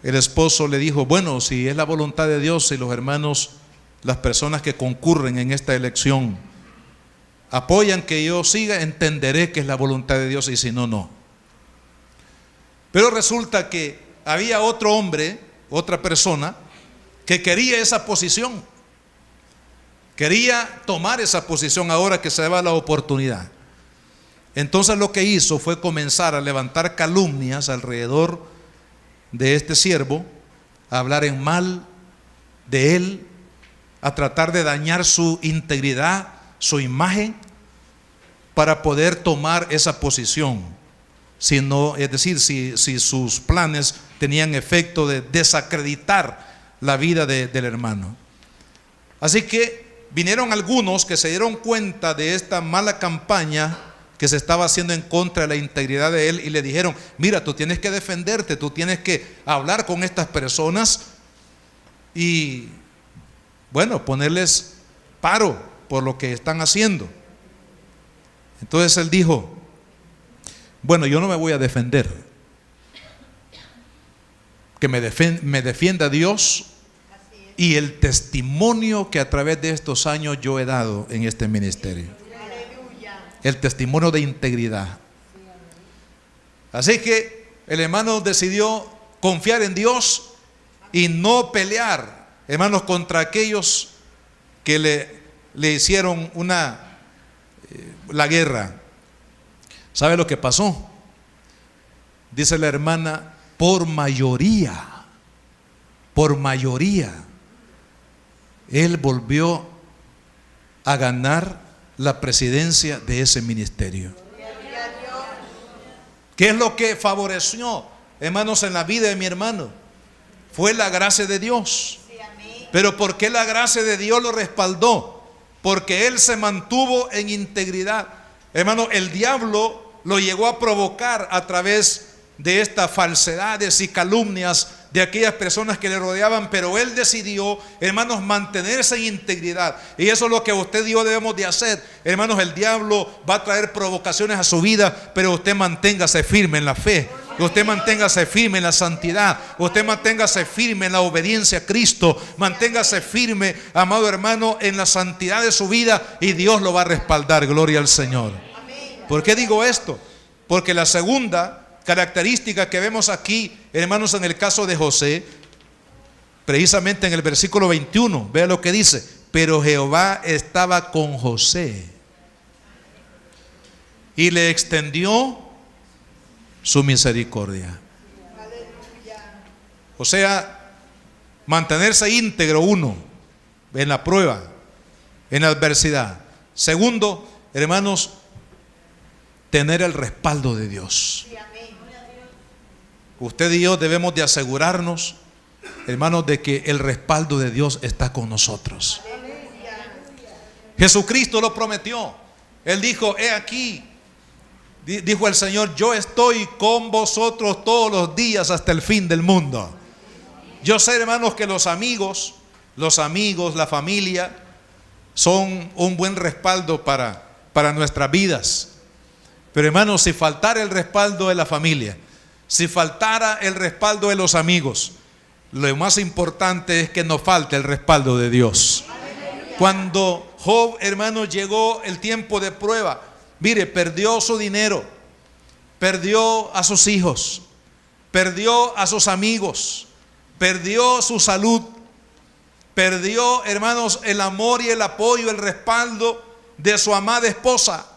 el esposo le dijo, bueno, si es la voluntad de Dios, si los hermanos, las personas que concurren en esta elección apoyan que yo siga, entenderé que es la voluntad de Dios, y si no, no. Pero resulta que había otro hombre, otra persona, que quería esa posición, quería tomar esa posición ahora que se daba la oportunidad. Entonces lo que hizo fue comenzar a levantar calumnias alrededor de este siervo, a hablar en mal de él, a tratar de dañar su integridad, su imagen, para poder tomar esa posición. Es decir, si sus planes tenían efecto de desacreditar la vida del hermano. Así que vinieron algunos que se dieron cuenta de esta mala campaña que se estaba haciendo en contra de la integridad de él, y le dijeron: mira, tú tienes que defenderte, tú tienes que hablar con estas personas y, bueno, ponerles paro por lo que están haciendo. Entonces él dijo: bueno, yo no me voy a defender, que me defienda Dios y el testimonio que a través de estos años yo he dado en este ministerio. El testimonio de integridad. Así que el hermano decidió confiar en Dios y no pelear, hermanos, contra aquellos que le hicieron la guerra. ¿Sabe lo que pasó? Dice la hermana: por mayoría, él volvió a ganar la presidencia de ese ministerio. ¿Qué es lo que favoreció, hermanos, en la vida de mi hermano? Fue la gracia de Dios. Pero ¿por qué la gracia de Dios lo respaldó? Porque él se mantuvo en integridad. Hermano, el diablo lo llegó a provocar a través de estas falsedades y calumnias de aquellas personas que le rodeaban, pero él decidió, hermanos, mantenerse en integridad. Y eso es lo que usted y yo debemos de hacer. Hermanos, el diablo va a traer provocaciones a su vida, pero usted manténgase firme en la fe, usted manténgase firme en la santidad, usted manténgase firme en la obediencia a Cristo, manténgase firme, amado hermano, en la santidad de su vida, y Dios lo va a respaldar. Gloria al Señor. ¿Por qué digo esto? Porque la segunda característica que vemos aquí, hermanos, en el caso de José, precisamente en el versículo 21, vea lo que dice: pero Jehová estaba con José y le extendió su misericordia. O sea, mantenerse íntegro, uno, en la prueba, en la adversidad. Segundo, hermanos, tener el respaldo de Dios. Usted y yo debemos de asegurarnos, hermanos, de que el respaldo de Dios está con nosotros. Jesucristo lo prometió. Él dijo: he aquí, dijo el Señor, yo estoy con vosotros todos los días hasta el fin del mundo. Yo sé, hermanos, que los amigos, la familia, son un buen respaldo para nuestras vidas. Pero, hermanos, si faltara el respaldo de la familia, si faltara el respaldo de los amigos, lo más importante es que no falte el respaldo de Dios. Cuando Job, hermanos, llegó el tiempo de prueba, mire, perdió su dinero, perdió a sus hijos, perdió a sus amigos, perdió su salud, perdió, hermanos, el amor y el apoyo, el respaldo de su amada esposa.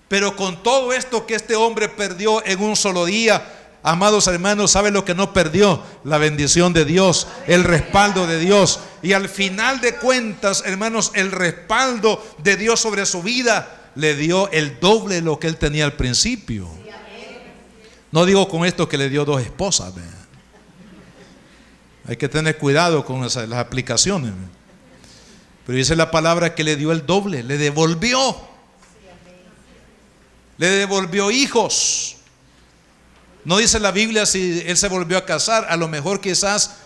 Pero con todo esto que este hombre perdió en un solo día, amados hermanos, ¿sabe lo que no perdió? La bendición de Dios, el respaldo de Dios. Y al final de cuentas, hermanos, el respaldo de Dios sobre su vida le dio el doble de lo que él tenía al principio. No digo con esto que le dio 2 esposas. Hay que tener cuidado con las aplicaciones. Pero dice la palabra que le dio el doble, le devolvió. Le devolvió hijos. No dice la Biblia si él se volvió a casar. A lo mejor quizás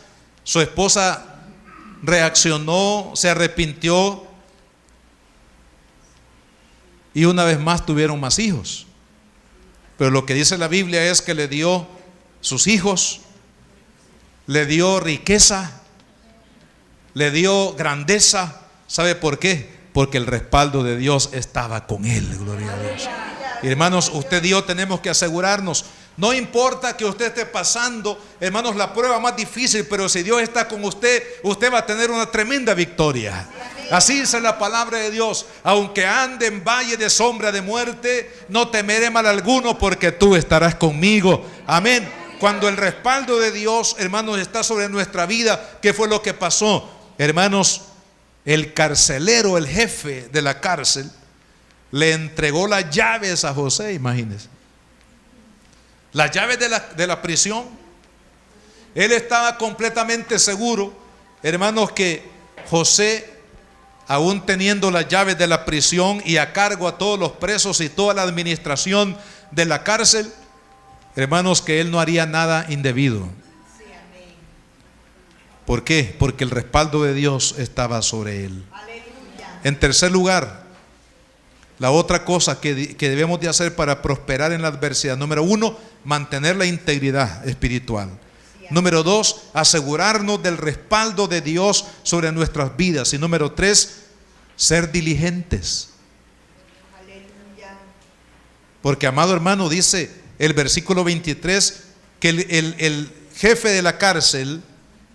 su esposa reaccionó, se arrepintió y una vez más tuvieron más hijos. Pero lo que dice la Biblia es que le dio sus hijos, le dio riqueza, le dio grandeza. ¿Sabe por qué? Porque el respaldo de Dios estaba con él. Gloria a Dios. Y hermanos, usted y yo tenemos que asegurarnos. No importa que usted esté pasando, hermanos, la prueba más difícil, pero si Dios está con usted, usted va a tener una tremenda victoria. Así dice la palabra de Dios: aunque ande en valle de sombra de muerte, no temeré mal alguno, porque tú estarás conmigo. Amén. Cuando el respaldo de Dios, hermanos, está sobre nuestra vida, ¿qué fue lo que pasó? Hermanos, el carcelero, el jefe de la cárcel, le entregó las llaves a José, imagínense. Las llaves de la prisión. Él estaba completamente seguro, hermanos, que José aún teniendo las llaves de la prisión y a cargo a todos los presos y toda la administración de la cárcel, hermanos, que él no haría nada indebido. ¿Por qué? Porque el respaldo de Dios estaba sobre él. En tercer lugar, la otra cosa que debemos de hacer para prosperar en la adversidad: número 1, mantener la integridad espiritual. Número 2, asegurarnos del respaldo de Dios sobre nuestras vidas. Y número 3, ser diligentes. Porque, amado hermano, dice el versículo 23 que el jefe de la cárcel,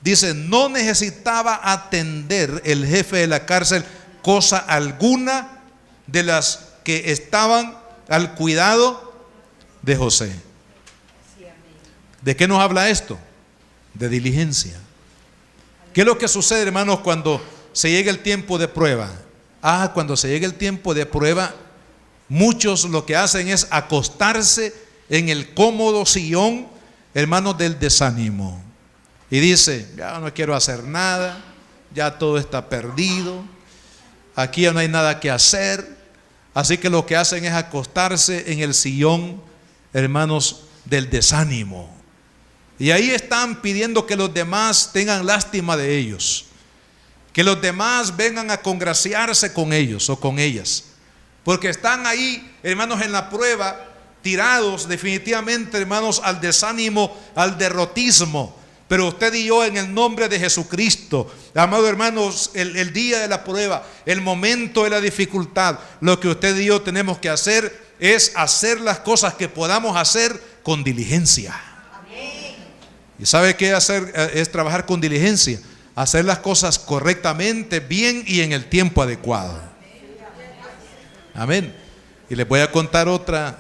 dice, no necesitaba atender el jefe de la cárcel cosa alguna de las que estaban al cuidado de José. ¿De qué nos habla esto? De diligencia. ¿Qué es lo que sucede, hermanos, cuando se llega el tiempo de prueba? Cuando se llega el tiempo de prueba, muchos lo que hacen es acostarse en el cómodo sillón, hermanos, del desánimo. Y dice, ya no quiero hacer nada, ya todo está perdido, aquí ya no hay nada que hacer. Así que lo que hacen es acostarse en el sillón, hermanos, del desánimo. Y ahí están pidiendo que los demás tengan lástima de ellos, que los demás vengan a congraciarse con ellos o con ellas, porque están ahí, hermanos, en la prueba, tirados definitivamente, hermanos, al desánimo, al derrotismo. Pero usted y yo, en el nombre de Jesucristo, amados hermanos, el día de la prueba, el momento de la dificultad, lo que usted y yo tenemos que hacer es hacer las cosas que podamos hacer con diligencia. ¿Y sabe qué hacer? Es trabajar con diligencia, hacer las cosas correctamente, bien y en el tiempo adecuado. Amén. Y les voy a contar otra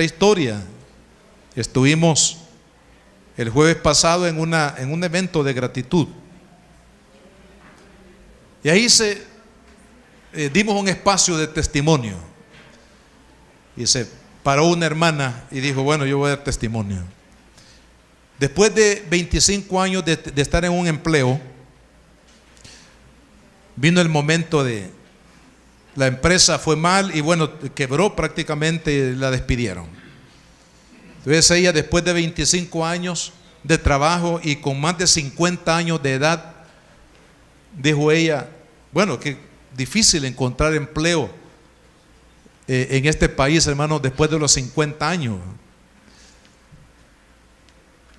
historia. Estuvimos el jueves pasado en un evento de gratitud, y ahí dimos un espacio de testimonio, y se paró una hermana y dijo, bueno, yo voy a dar testimonio. Después de 25 años de estar en un empleo, vino el momento de la empresa fue mal y bueno, quebró prácticamente, la despidieron. Entonces ella, después de 25 años de trabajo y con más de 50 años de edad, dijo ella, bueno, que difícil encontrar empleo en este país, hermanos, después de los 50 años.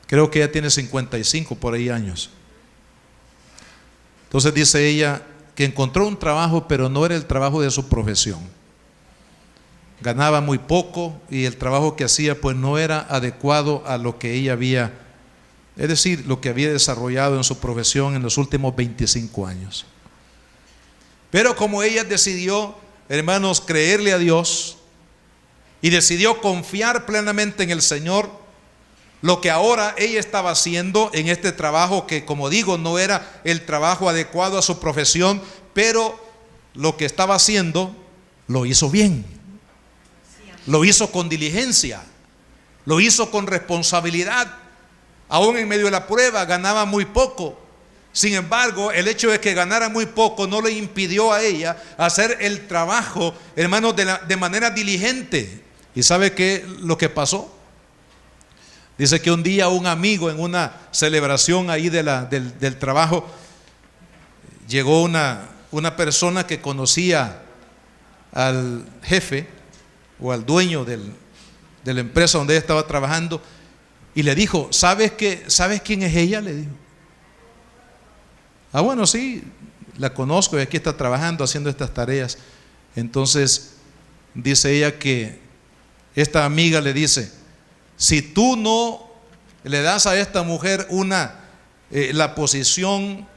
Creo que ella tiene 55 por ahí años. Entonces dice ella que encontró un trabajo, pero no era el trabajo de su profesión. Ganaba muy poco y el trabajo que hacía pues no era adecuado a lo que ella había, es decir, lo que había desarrollado en su profesión en los últimos 25 años. Pero como ella decidió, hermanos, creerle a Dios y decidió confiar plenamente en el Señor, lo que ahora ella estaba haciendo en este trabajo, que como digo, no era el trabajo adecuado a su profesión, pero lo que estaba haciendo lo hizo bien, lo hizo con diligencia, lo hizo con responsabilidad. Aún en medio de la prueba ganaba muy poco. Sin embargo, el hecho de que ganara muy poco no le impidió a ella hacer el trabajo, hermanos, de manera diligente. ¿Y sabe qué lo que pasó? Dice que un día un amigo, en una celebración ahí del trabajo, llegó una persona que conocía al jefe o al dueño de la empresa donde ella estaba trabajando, y le dijo, ¿sabes quién es ella? Le dijo. Bueno, sí, la conozco y aquí está trabajando, haciendo estas tareas. Entonces dice ella que esta amiga le dice, si tú no le das a esta mujer la posición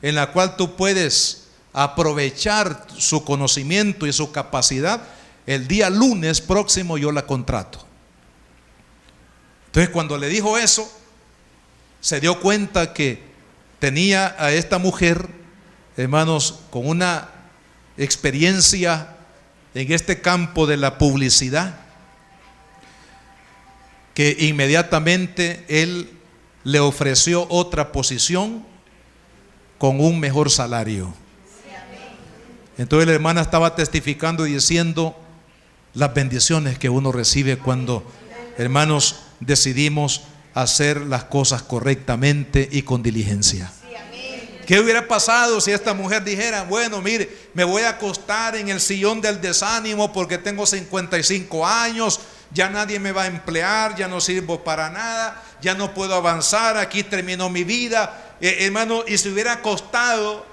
en la cual tú puedes aprovechar su conocimiento y su capacidad, el día lunes próximo yo la contrato. Entonces, cuando le dijo eso, se dio cuenta que tenía a esta mujer, hermanos, con una experiencia en este campo de la publicidad, que inmediatamente él le ofreció otra posición con un mejor salario. Entonces la hermana estaba testificando y diciendo las bendiciones que uno recibe cuando, hermanos, decidimos hacer las cosas correctamente y con diligencia. ¿Qué hubiera pasado si esta mujer dijera: bueno, mire, me voy a acostar en el sillón del desánimo porque tengo 55 años, ya nadie me va a emplear, ya no sirvo para nada, ya no puedo avanzar, aquí terminó mi vida, hermano, y se hubiera acostado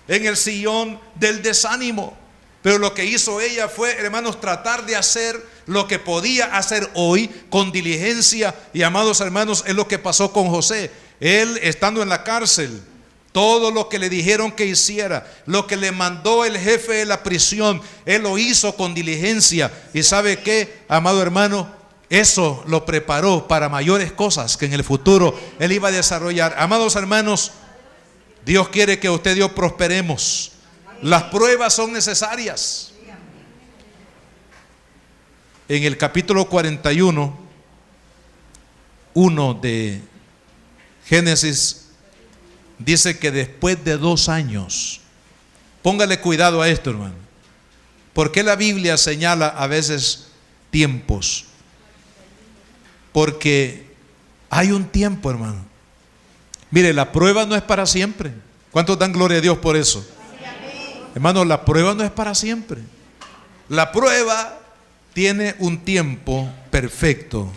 en el sillón del desánimo? Pero lo que hizo ella fue, hermanos, tratar de hacer lo que podía hacer hoy con diligencia. Y amados hermanos, es lo que pasó con José. Él, estando en la cárcel, todo lo que le dijeron que hiciera, lo que le mandó el jefe de la prisión, él lo hizo con diligencia. Y ¿sabe qué, amado hermano? Eso lo preparó para mayores cosas que en el futuro él iba a desarrollar. Amados hermanos, Dios quiere que usted y yo prosperemos. Las pruebas son necesarias. En el capítulo 41, 1 de Génesis, dice que después de 2 años, póngale cuidado a esto, hermano, porque la Biblia señala a veces tiempos, porque hay un tiempo, hermano. Mire, la prueba no es para siempre. ¿Cuántos dan gloria a Dios por eso? Hermano, la prueba no es para siempre. La prueba tiene un tiempo perfecto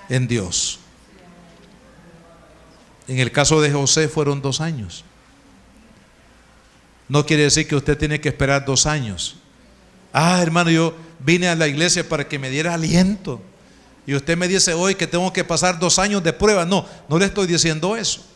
en Dios. En el caso de José fueron 2 años. No quiere decir que usted tiene que esperar 2 años. Hermano, yo vine a la iglesia para que me diera aliento, y usted me dice hoy que tengo que pasar 2 años de prueba. No le estoy diciendo eso.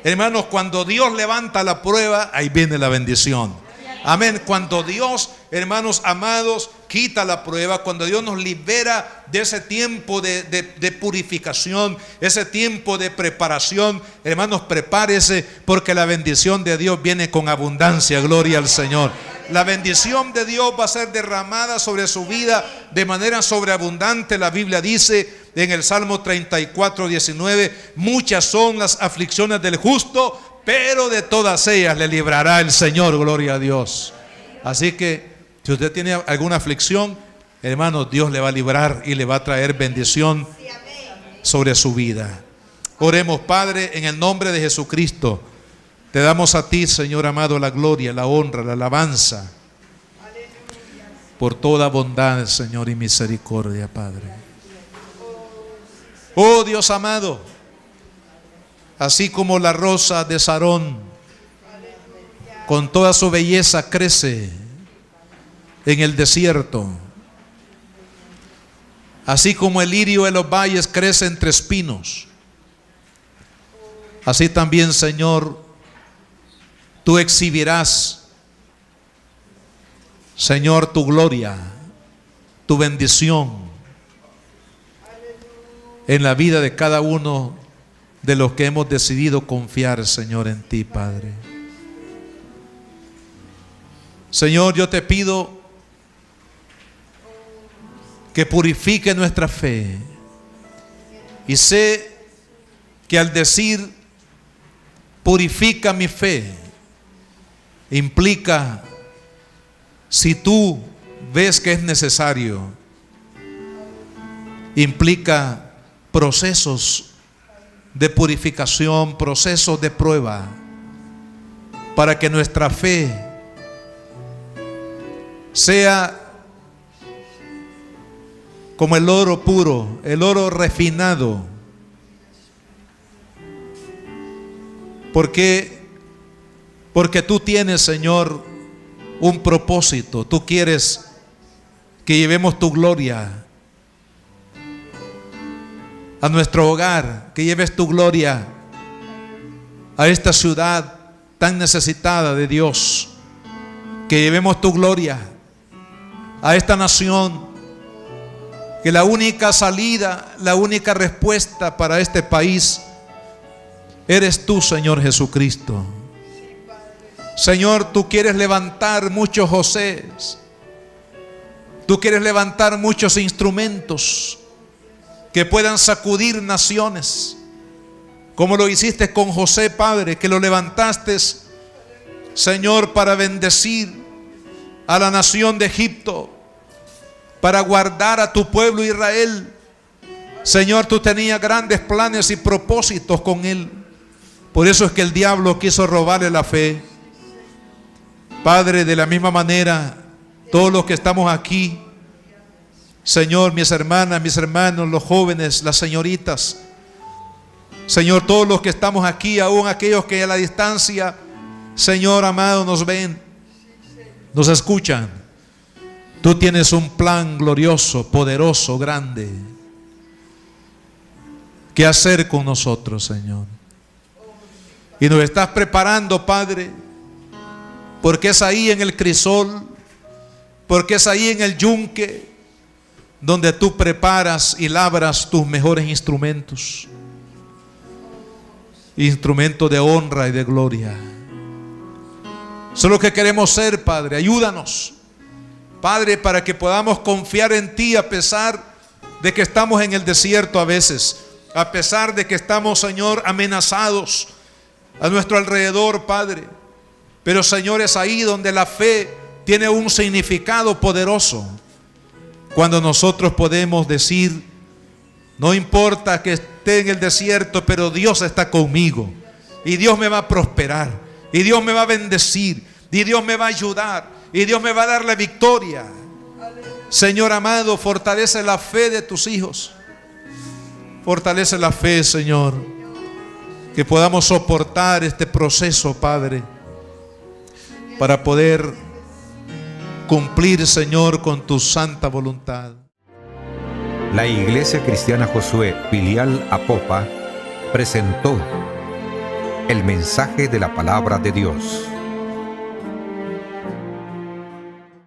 Hermanos, cuando Dios levanta la prueba, ahí viene la bendición. Amén. Cuando Dios, hermanos amados, quita la prueba, cuando Dios nos libera de ese tiempo de purificación, ese tiempo de preparación, hermanos, prepárese, porque la bendición de Dios viene con abundancia. Gloria al Señor. La bendición de Dios va a ser derramada sobre su vida de manera sobreabundante. La Biblia dice en el Salmo 34, 19: muchas son las aflicciones del justo, pero de todas ellas le librará el Señor. Gloria a Dios. Así que si usted tiene alguna aflicción, hermano, Dios le va a librar y le va a traer bendición sobre su vida. Oremos. Padre, en el nombre de Jesucristo, te damos a ti, Señor amado, la gloria, la honra, la alabanza, por toda bondad, Señor, y misericordia, Padre. Oh Dios amado, así como la rosa de Sarón con toda su belleza crece en el desierto, así como el lirio de los valles crece entre espinos, así también, Señor, tú exhibirás, Señor, tu gloria, tu bendición en la vida de cada uno de los que hemos decidido confiar, Señor, en ti, Padre. Señor, yo te pido que purifique nuestra fe, y sé que al decir purifica mi fe, implica, si tú ves que es necesario, implica procesos de purificación, procesos de prueba, para que nuestra fe sea como el oro puro, el oro refinado. Porque tú tienes, Señor, un propósito. Tú quieres que llevemos tu gloria a nuestro hogar, que lleves tu gloria a esta ciudad tan necesitada de Dios, que llevemos tu gloria a esta nación, que la única salida, la única respuesta para este país eres tú, Señor Jesucristo. Señor, tú quieres levantar muchos Josés, tú quieres levantar muchos instrumentos que puedan sacudir naciones, como lo hiciste con José, Padre, que lo levantaste, Señor, para bendecir a la nación de Egipto para guardar a tu pueblo Israel. Señor, tú tenías grandes planes y propósitos con él. Por eso es que el diablo quiso robarle la fe. Padre, de la misma manera, todos los que estamos aquí, Señor, mis hermanas, mis hermanos, los jóvenes, las señoritas, Señor, todos los que estamos aquí, aún aquellos que a la distancia, Señor amado, nos ven, nos escuchan. Tú tienes un plan glorioso, poderoso, grande, que hacer con nosotros, Señor. Y nos estás preparando, Padre, porque es ahí en el crisol, porque es ahí en el yunque, donde tú preparas y labras tus mejores instrumentos. Instrumentos de honra y de gloria. Eso es lo que queremos ser, Padre. Ayúdanos, Padre, para que podamos confiar en ti a pesar de que estamos en el desierto a veces, a pesar de que estamos, Señor, amenazados a nuestro alrededor, Padre. Pero, Señor, es ahí donde la fe tiene un significado poderoso. Cuando nosotros podemos decir: no importa que esté en el desierto, pero Dios está conmigo. Y Dios me va a prosperar. Y Dios me va a bendecir. Y Dios me va a ayudar. Y Dios me va a dar la victoria. Señor amado, fortalece la fe de tus hijos. Fortalece la fe, Señor. Que podamos soportar este proceso, Padre, para poder cumplir, Señor, con tu santa voluntad. La Iglesia Cristiana Josué, filial Apopa, presentó el mensaje de la palabra de Dios.